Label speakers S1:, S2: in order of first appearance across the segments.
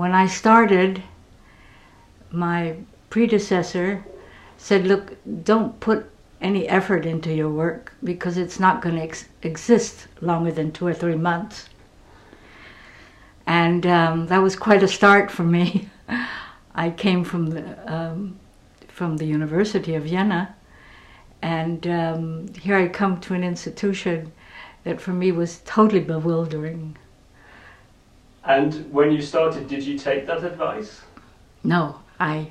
S1: when I started, my predecessor said, look, don't put any effort into your work because it's not going to exist longer than 2 or 3 months. And that was quite a start for me. I came from the University of Vienna, and here I come to an institution that for me was totally bewildering.
S2: And when you started, did you take that advice?
S1: No, I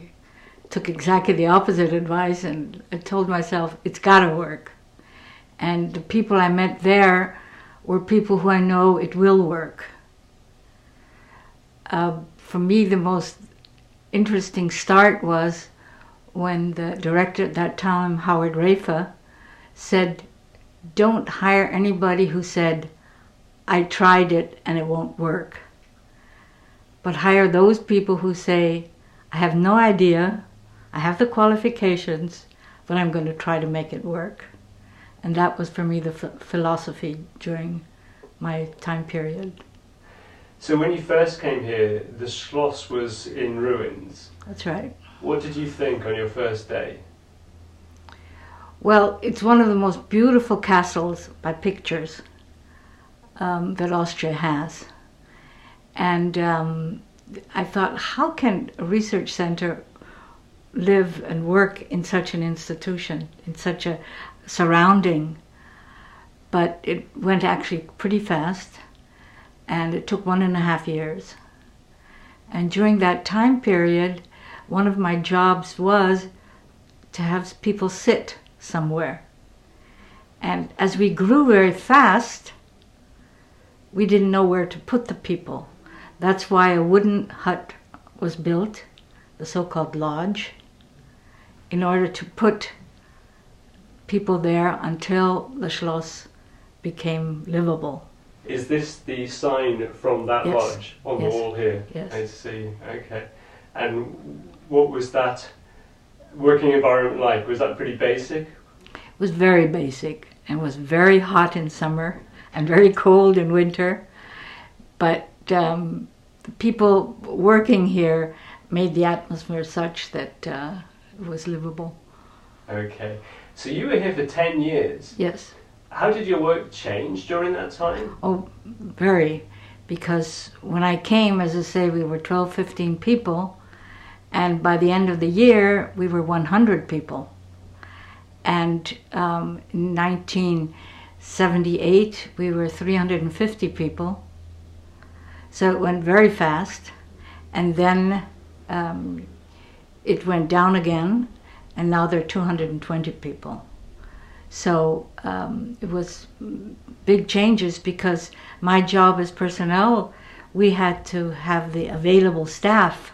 S1: took exactly the opposite advice, and I told myself, it's gotta work. And the people I met there were people who I know it will work. For me, the most interesting start was when the director at that time, Howard Rafa, said, don't hire anybody who said, I tried it and it won't work. But hire those people who say, I have no idea, I have the qualifications, but I'm going to try to make it work. And that was for me the philosophy during my time period.
S2: So when you first came here, the Schloss was in ruins.
S1: That's right.
S2: What did you think on your first day?
S1: Well, it's one of the most beautiful castles by pictures that Austria has. And I thought, how can a research center live and work in such an institution, in such a surrounding? But it went actually pretty fast, and it took 1.5 years. And during that time period, one of my jobs was to have people sit somewhere. And as we grew very fast, we didn't know where to put the people. That's why a wooden hut was built, the so-called lodge, in order to put people there until the Schloss became livable.
S2: Is this the sign from that
S1: Yes.
S2: lodge on
S1: Yes.
S2: the wall here?
S1: Yes.
S2: I see, okay. And what was that working environment like? Was that pretty basic?
S1: It was very basic and was very hot in summer and very cold in winter. But the people working here made the atmosphere such that it was livable.
S2: Okay. So you were here for 10 years.
S1: Yes.
S2: How did your work change during that time?
S1: Oh, very. Because when I came, as I say, we were 12, 15 people. And by the end of the year, we were 100 people. And in 1978, we were 350 people. So it went very fast. And then it went down again, and now there are 220 people. So it was big changes because my job as personnel, we had to have the available staff,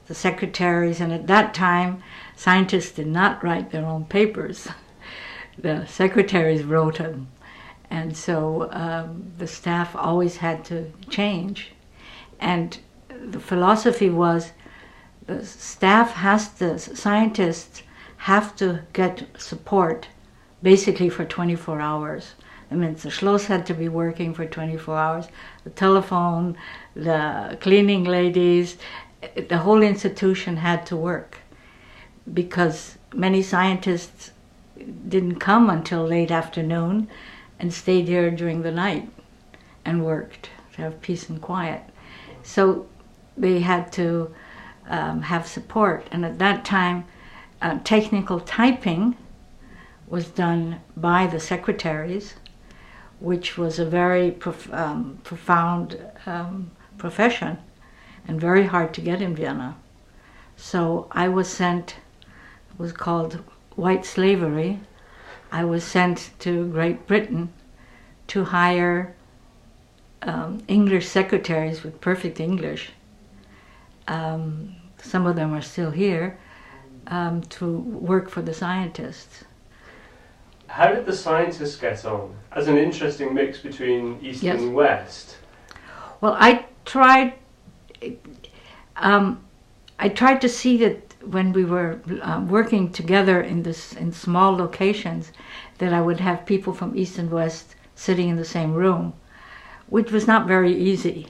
S1: the secretaries, and at that time, scientists did not write their own papers. The secretaries wrote them. And so the staff always had to change. And the philosophy was the scientists have to get support basically for 24 hours. I mean, the Schloss had to be working for 24 hours. The telephone, the cleaning ladies, the whole institution had to work because many scientists didn't come until late afternoon and stayed here during the night and worked to have peace and quiet. So they had to have support. And at that time, technical typing was done by the secretaries, which was a very profound profession and very hard to get in Vienna. So I was sent, it was called white slavery. I was sent to Great Britain to hire English secretaries with perfect English. Some of them are still here, to work for the scientists.
S2: How did the scientists get on? As an interesting mix between East
S1: Yes.
S2: and West.
S1: Well, I tried to see that when we were working together in small locations, that I would have people from East and West sitting in the same room, which was not very easy.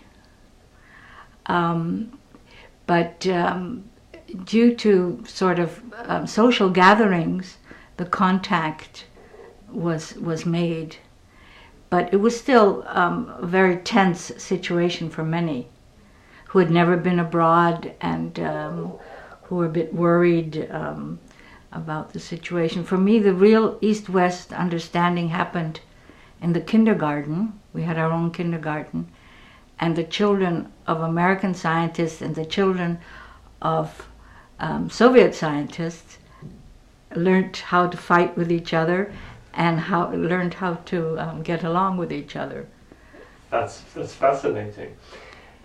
S1: But due to sort of social gatherings, the contact was made. But it was still a very tense situation for many who had never been abroad and who were a bit worried about the situation. For me, the real East-West understanding happened in the kindergarten. We had our own kindergarten. And the children of American scientists and the children of Soviet scientists learned how to fight with each other and learned how to get along with each other.
S2: That's fascinating.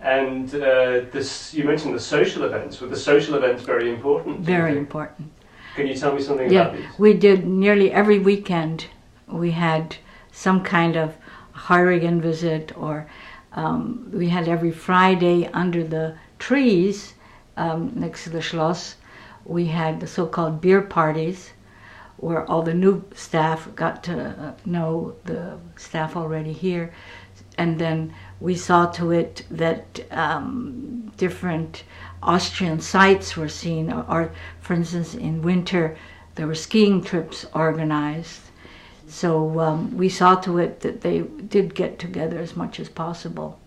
S2: And you mentioned the social events. Were the social events very important?
S1: Very important.
S2: Can you tell me something about these?
S1: We did nearly every weekend. We had some kind of Heurigen visit, or we had every Friday under the trees next to the Schloss. We had the so-called beer parties, where all the new staff got to know the staff already here. And then we saw to it that different Austrian sites were seen, or for instance in winter there were skiing trips organized. So we saw to it that they did get together as much as possible.